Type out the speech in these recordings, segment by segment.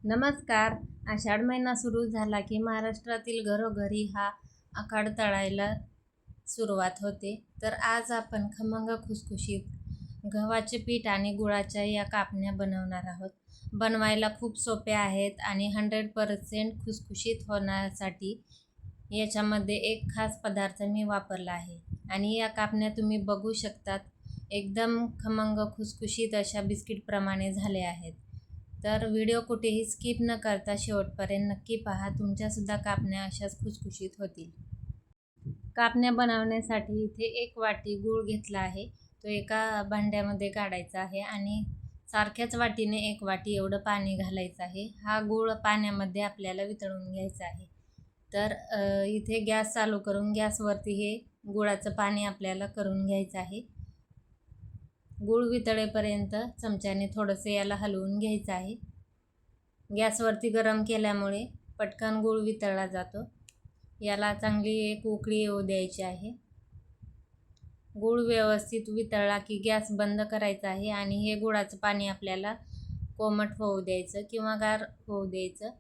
नमस्कार. आषाढ महिना सुरू झाला की महाराष्ट्रातील घरोघरी हा आखाड तळायला सुरुवात होते. तर आज आपण खमंग खुसखुशीत गव्हाचे पीठ आणि गुळाच्या या कापण्या बनवणार आहोत. बनवायला खूप सोप्या आहेत आणि 100% खुसखुशीत होण्यासाठी याच्यामध्ये एक खास पदार्थ मी वापरला आहे आणि या कापण्या तुम्ही बघू शकतात, एकदम खमंग खुसखुशीत अशा बिस्किटप्रमाणे झाले आहेत. तर व्हिडिओ कुठेही स्किप न करता शेवटपर्यंत नक्की पहा. तुमच्यासुद्धा कापण्या अशाच खुसखुशीत होतील. कापण्या बनवण्यासाठी इथे 1 वाटी गूळ घेतला आहे. तो एका भांड्यामध्ये काढायचा आहे आणि सारख्याच वाटीने 1 वाटी एवढं पाणी घालायचं आहे. हा गूळ पाण्यामध्ये आपल्याला वितळून घ्यायचा आहे. तर इथे गॅस चालू करून गॅसवरती हे गुळाचं पाणी आपल्याला करून घ्यायचं आहे. गूळ वितळेपर्यंत चमच्याने थोडंसं याला हलवून घ्यायचं आहे. गॅसवरती गरम केल्यामुळे पटकन गूळ वितळला जातो. याला चांगली एक उकळी येऊ द्यायची आहे. गूळ व्यवस्थित वितळला की गॅस बंद करायचा आहे आणि हे गुळाचं पाणी आपल्याला कोमट होऊ द्यायचं किंवा गार होऊ द्यायचं.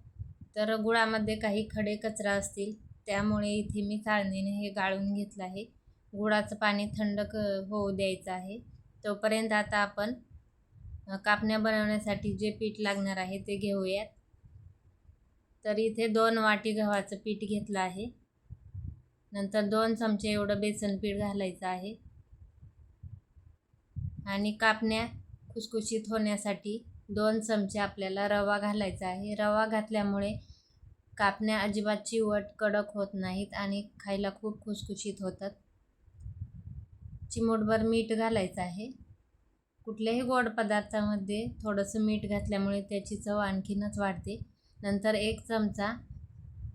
तर गुळामध्ये काही खडे कचरा असतील, त्यामुळे इथे मी चाळणीने हे गाळून घेतलं आहे. गुळाचं पाणी थंड होऊ द्यायचं आहे. तोपर्यंत आता आपण कापण्या बनवण्यासाठी जे पीठ लागणार आहे ते घेऊयात. तर इथे 2 वाटी गव्हाचं पीठ घेतलं आहे. नंतर 2 चमचे एवढं बेसन पीठ घालायचं आहे आणि कापण्या खुसखुशीत होण्यासाठी 2 चमचे आपल्याला रवा घालायचा आहे. रवा घातल्यामुळे कापण्या अजिबात चिवट कडक होत नाहीत आणि खायला खूप खुसखुशीत होतात. चिमूटभर मीठ घालायचं आहे. कुठल्याही गोड पदार्थामध्ये थोडंसं मीठ घातल्यामुळे त्याची चव आणखीनच वाढते. नंतर 1 चमचा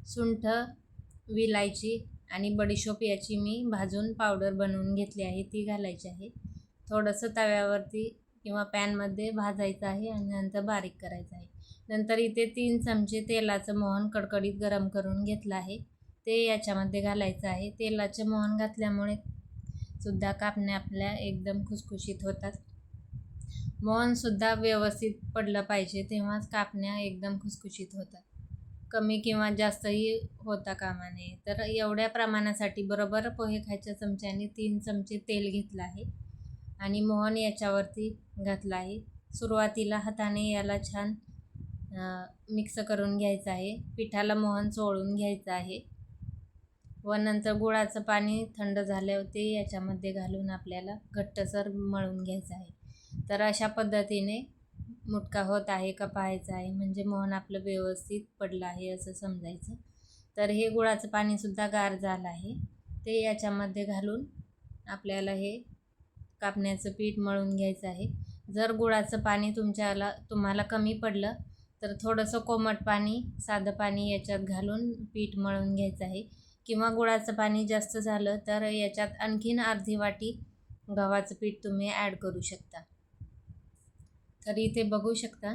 सुंठ, विलायची आणि बडीशोप याची मी भाजून पावडर बनवून घेतली आहे, ती घालायची आहे. थोडंसं तव्यावरती किंवा पॅनमध्ये भाजायचं आहे आणि नंतर बारीक करायचं आहे. नंतर इथे 3 चमचे तेलाचं मोहन कडकडीत गरम करून घेतलं आहे, ते याच्यामध्ये घालायचं आहे. तेलाचे मोहन घातल्यामुळे सुद्धा कापण्या आपल्या एकदम खुसखुशीत होतात. मोहनसुद्धा व्यवस्थित पडलं पाहिजे, तेव्हाच कापण्या एकदम खुसखुशीत होतात. कमी किंवा जास्तही होता कामा नये. तर एवढ्या प्रमाणासाठी बरोबर पोहे खायच्या चमच्याने 3 चमचे तेल घेतलं आहे आणि मोहन याच्यावरती घातलं आहे. सुरुवातीला हाताने याला छान मिक्स करून घ्यायचं आहे. पिठाला मोहन चोळून घ्यायचं आहे व नंतर गुळाचं पाणी थंड झाल्यावर ते याच्यामध्ये घालून आपल्याला घट्टसर मळून घ्यायचं आहे. तर अशा पद्धतीने मुटका होत आहे का पाहायचं आहे, म्हणजे मोहन आपलं व्यवस्थित पडलं आहे असं समजायचं. तर हे गुळाचं पाणीसुद्धा गार झालं आहे, ते याच्यामध्ये घालून आपल्याला हे कापण्याचं पीठ मळून घ्यायचं आहे. जर गुळाचं पाणी तुम्हाला कमी पडलं तर थोडंसं कोमट पाणी, साधं पाणी याच्यात घालून पीठ मळून घ्यायचं आहे किंवा गुळाचं पाणी जास्त झालं तर याच्यात आणखीन अर्धी वाटी गव्हाचं पीठ तुम्ही ॲड करू शकता. तर इथे बघू शकता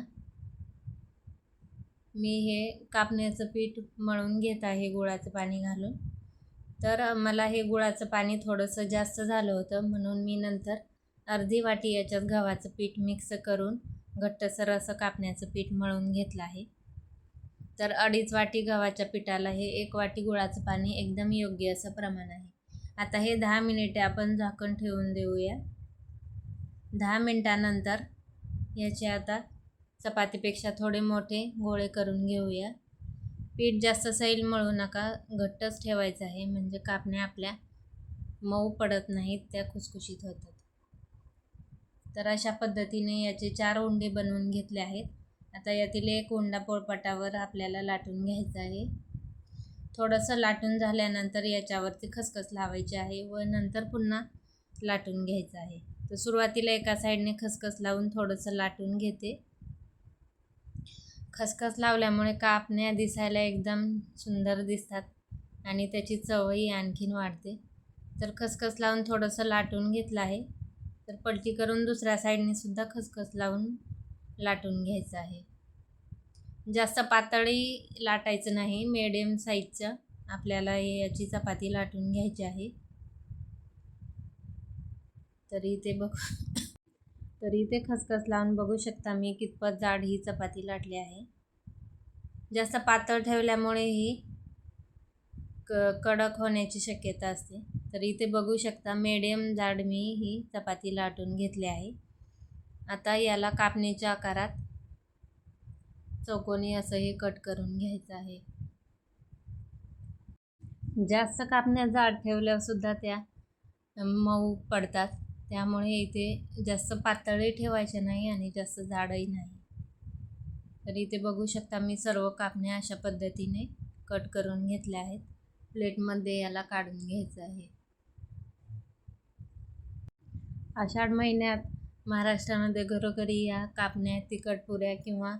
मी हे कापण्याचं पीठ मळून घेत आहे गुळाचं पाणी घालून. तर मला हे गुळाचं पाणी थोडंसं जास्त झालं होतं, म्हणून मी नंतर अर्धी वाटी याच्यात गव्हाचं पीठ मिक्स करून घट्टसर असं कापण्याचं पीठ मळून घेतलं आहे. तर 2.5 वाटी गव्हाच्या पिठाला हे 1 वाटी गुळाचं पाणी एकदम योग्य असं प्रमाण आहे. आता हे 10 मिनिटे आपण झाकण ठेवून देऊया. 10 मिनिटानंतर याचे आता चपातीपेक्षा थोडे मोठे गोळे करून घेऊया. पीठ जास्त सैल मळू नका, घट्टच ठेवायचं आहे, म्हणजे कापण्या आपल्या मऊ पडत नाहीत, त्या खुसखुशीत होतात. तर अशा पद्धतीने याचे 4 उंडे बनवून घेतले आहेत. आता यातील 1 उंडा पोळपाटावर आपल्याला लाटून घ्यायचा आहे. थोडंसं लाटून झाल्यानंतर याच्यावरती खसखस लावायची आहे व नंतर पुन्हा लाटून घ्यायचं आहे. तर सुरुवातीला एका साईडने खसखस लावून थोडंसं लाटून घेते. खसखस लावल्यामुळे कापण्या दिसायला एकदम सुंदर दिसतात आणि त्याची चवही आणखीन वाढते. तर खसखस लावून थोडंसं लाटून घेतलं आहे. तर पलटी करून दुसऱ्या साईडने सुद्धा खसखस लावून लाटून घ्यायचं आहे. जास्त पातळी लाटायचं नाही, मिडियम साईजचं आपल्याला याची चपाती लाटून घ्यायची आहे. तरी इथे खसखस लावून बघू शकता मी कितपत जाड ही चपाती लाटली आहे. जास्त पातळ ठेवल्यामुळे ही कडक होण्याची शक्यता असते. तर इथे बघू शकता मीडियम जाड मी ही चपाती लाटून घेतली आहे. आता याला कापणीच्या आकारात चौकोनी असं हे कट करून घ्यायचं आहे. जास्त कापण्या जाड ठेवल्यावर सुद्धा त्या मऊ पडतात, त्यामुळे इथे जास्त पातळही ठेवायचे नाही आणि जास्त जाडही नाही. तर इथे बघू शकता मी सर्व कापण्या अशा पद्धतीने कट करून घेतल्या आहेत. प्लेटमध्ये याला काढून घ्यायचं आहे. आषाढ महिन्यात महाराष्ट्रामध्ये घरोघरी या कापण्या, तिखटपुऱ्या किंवा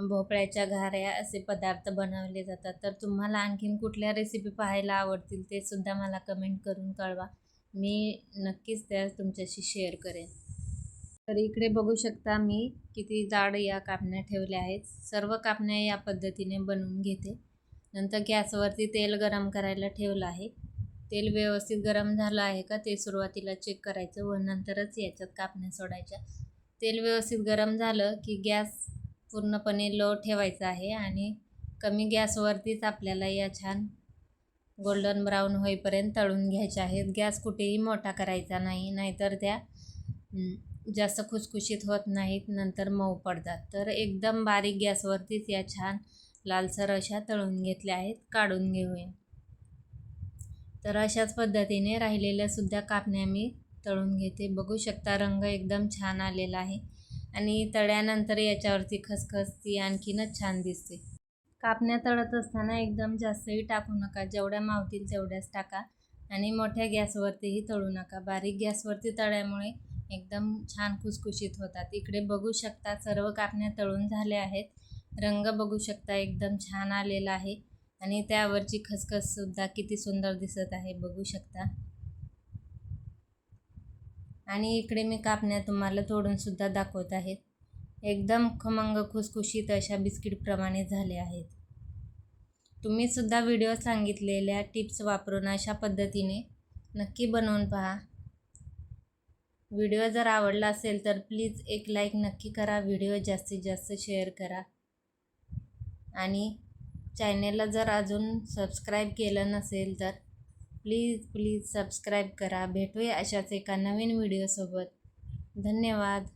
भोपळ्याच्या घाऱ्या असे पदार्थ बनवले जातात. तर तुम्हाला आणखीन कुठल्या रेसिपी पाहायला आवडतील ते सुद्धा मला कमेंट करून कळवा. मी नक्कीच त्या तुमच्याशी शेअर करेन. तर इकडे बघू शकता मी किती जाड या कापण्या ठेवल्या आहेत. सर्व कापण्या या पद्धतीने बनवून घेते. नंतर गॅसवरती तेल गरम करायला ठेवलं आहे. तेल व्यवस्थित गरम झालं आहे का ते सुरुवातीला चेक करायचं व नंतरच याच्यात कापण्या सोडायच्या. तेल व्यवस्थित गरम झालं की गॅस पूर्णपणे लो ठेवायचा आहे आणि कमी गॅसवरतीच आपल्याला या छान गोल्डन ब्राऊन होईपर्यंत तळून घ्यायच्या आहेत. गॅस कुठेही मोठा करायचा नाही, नाहीतर त्या जास्त खुसखुशीत होत नाहीत, नंतर मऊ पडतात. तर एकदम बारीक गॅसवरतीच या छान लालसर अशा तळून घेतल्या आहेत. काढून घेऊया. तर अशाच पद्धतीने राहिलेल्या सुद्धा कापण्या मी तळून घेते. बघू शकता रंग एकदम छान आलेला आहे आणि तळल्यानंतर याच्यावरती खसखस ती आणखीनच छान दिसते. कापण्या तळत असताना एकदम जास्तही टाकू नका, जेवढ्या मावतील तेवढ्याच टाका आणि मोठ्या गॅसवरतीही तळू नका. बारीक गॅसवरती तळल्यामुळे एकदम छान खुसखुशीत होतात. इकडे बघू शकता सर्व कापण्या तळून झाल्या आहेत. रंग बघू शकता एकदम छान आलेला आहे आणि त्यावरची खसखस सुद्धा किती सुंदर दिसत आहे बघू शकता. आणि इकडे मी कापण्या तुम्हाला तोडून सुद्धा दाखवत आहे. एकदम खमंग खुसखुशीत अशा बिस्किटप्रमाणे झाले आहेत. तुम्ही सुद्धा व्हिडिओ सांगितलेल्या टिप्स वापरून अशा पद्धतीने नक्की बनवून पहा. व्हिडिओ जर आवडला असेल तर प्लीज एक लाईक नक्की करा. व्हिडिओ जास्तीत जास्त शेअर करा आणि चॅनेलला जर अजून सबस्क्राईब केलं नसेल तर प्लीज सबस्क्राईब करा. भेटूया अशाच एका नवीन व्हिडिओसोबत. धन्यवाद.